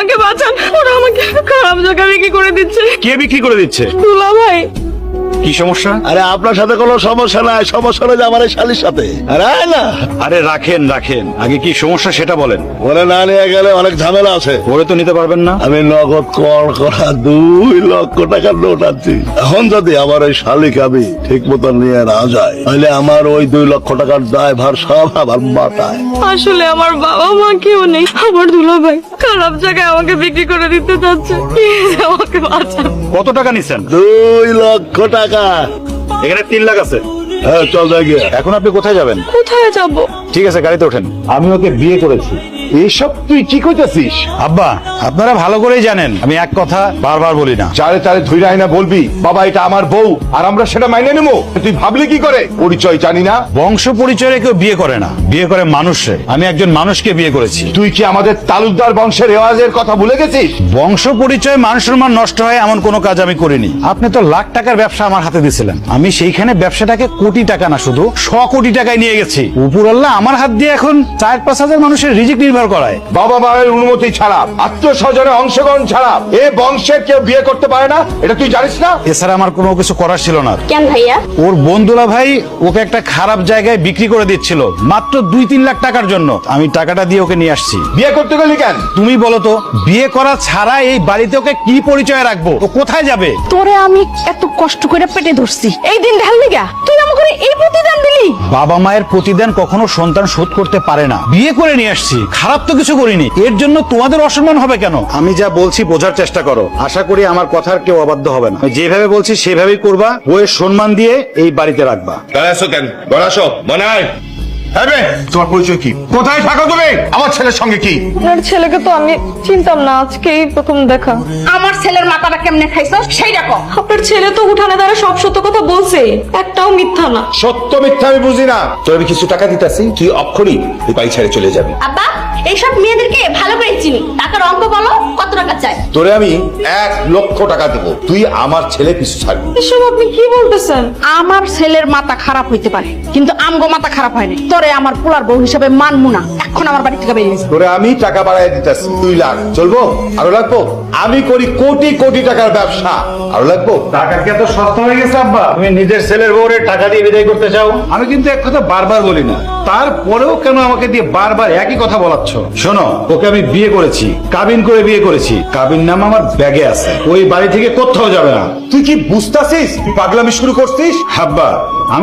আমাকে বাঁচান, ওরা আমাকে খারাপ জায়গায় বিক্রি করে দিচ্ছে। কে বিক্রি করে দিচ্ছে? দুলা ভাই। কি সমস্যা? আরে আপনার সাথে কোনো সমস্যা নাই, সমস্যা হলে যে আমার এই শালির সাথে। আরে আয় না। আরে রাখেন রাখেন, আগে কি সমস্যা সেটা বলেন। ওরে না নিয়ে গেলে অনেক ঝামেলা আছে। ওরে তো নিতে পারবেন না। আমি নগদ কর করা 2 লক্ষ টাকার নোট আনছি। এখন যদি আমার ওই শালিকে আমি ঠিক মতো নিয়ে না যাই, তাহলে আমার ওই 2 লক্ষ টাকার দায়ভার সব আমার মাথায়। আসলে আমার বাবা মা কেউ নেই, আমার দুলা ভাই খারাপ জায়গায় আমাকে বিক্রি করে দিতে চাচ্ছে। প্লিজ আমাকে বাঁচান। কত টাকা নিছেন? 2 লক্ষ টাকা। এখানে 3 লাখ আছে। হ্যাঁ চল যাই গিয়ে। এখন আপনি কোথায় যাবেন? কোথায় যাব? ঠিক আছে, গাড়িতে ওঠেন। আমি ওকে বিয়ে করেছি। এইসব তুই কি কইতাছিস? আব্বা, আপনারা ভালো করেই জানেন আমি এক কথা বারবার বলি না। চারে চারে ধুই না বলবি বাবা এটা আমার বউ, আর আমরা সেটা মাইনে নেবো? তুই ভাবলি কি করে? পরিচয় জানি না? বংশ পরিচয়ে কেউ বিয়ে করে না, বিয়ে করে মানুষে। আমি একজন মানুষকে বিয়ে করেছি। তুই কি আমাদের তালুকদার বংশের রেওয়াজের কথা ভুলে গেছিস? বংশ পরিচয় মান সম্মান নষ্ট হয় এমন কোনো কাজ আমি করিনি। আপনি তো লাখ টাকার ব্যবসা আমার হাতে দিয়েছিলেন, আমি সেইখানে ব্যবসাটাকে কোটি টাকা না শুধু 100 কোটি টাকায় নিয়ে গেছি। উপরওয়ালা আমার হাত দিয়ে এখন 4-5 হাজার মানুষের রিজিক নির্ভর করায়। বাবা মায়ের অনুমতি ছাড়া, আত্মীয় স্বজনের অংশগ্রহণ ছাড়া এ বংশের কেউ বিয়ে করতে পারে না, এটা তুই জানিস না? এছাড়া আমার কোনো কিছু করার ছিল না। কেন ভাইয়া? ওর বন্ধুরা ভাই ওকে একটা খারাপ জায়গায় বিক্রি করে দিচ্ছিল মাত্র 2-3 লাখ টাকার জন্য। আমি টাকাটা দিয়ে ওকে নিয়ে আসছি। বিয়ে করতে গেলি কেন? তুমি বলো তো, বিয়ে করা ছাড়া এই বাড়িতে ওকে কি পরিচয় রাখবো? ও কোথায় যাবে? তোরে আমি এত কষ্ট করে পেটে ধরছি, এই দিন ঢাল লিগা তুই আমাকে এই প্রতিদান দিলি? বাবা মায়ের প্রতিদান কখনো সন্তান শোধ করতে পারে না। বিয়ে করে নিয়ে আসছি, খারাপ তো কিছু করিনি, এর জন্য তোমাদের অসম্মান হবে কেন? আমি যা বলছি বোঝার চেষ্টা করো। আশা করি আমার কথার কেউ অবাধ্য হবে না। আমি যেভাবে বলছি সেভাবেই করবা, বইয়ের সম্মান দিয়ে এই বাড়িতে রাখবা। আসো কেন? আসো মনাই। তোমার পরিচয় কি? কোথায় থাকো তুমি? আমার ছেলের সঙ্গে কি? আপনার ছেলেকে তো আমি চিনতাম না, আজকেই প্রথম দেখা। আমার ছেলের মাথাটা কেমনে খাইছো সেইটা কও। আপনার ছেলে তো উঠানে দ্বারা সব সত্য কথা বলছে, একটাও মিথ্যা না। সত্য মিথ্যা আমি বুঝি না। তোর আমি কিছু টাকা দিতেছি, তুই অক্ষরই এই বাড়ি ছেড়ে চলে যাবি। আব্বা, এইসব মেয়েদেরকে ভালো করে চিনি। টাকার অঙ্ক বলো, কত টাকা চাই? তোরে আমি 1 লক্ষ টাকা দেবো, তুই আমার ছেলে পিছু ছাড়বি। এসব আপনি কি বলতেছেন? আমার ছেলের মাথা খারাপ হইতে পারে, কিন্তু আমগো মাথা খারাপ হয় না। তোরে আমার পোলার বউ হিসাবে মানমু না। এখন আমার বাড়ি থেকে বেরিয়ে যা। তোরে আমি টাকা বাড়াই দিতেছি, 2 লাখ। চলবো? আরো লাগবো? আমি করি কোটি কোটি টাকার ব্যবসা, আরো লাগবো? টাকা কি এত সস্তা হয়ে গেছে আব্বা? তুমি নিজের ছেলের বউরে টাকা দিয়ে বিদায় করতে চাও? আমি কিন্তু এক কথা বারবার বলি না, তারপরেও কেন আমাকে দিয়ে বারবার একই কথা বলাচ্ছ? শোনো, ওকে আমি বিয়ে করেছি, কাবিন করে বিয়ে করেছি। কাবিন নাম আমার ব্যাগে আছে, ওই বাড়ি থেকে কোথাও যাবে না। তুই কি বুঝতাছিস? তুই পাগলামি শুরু করছিস? আব্বা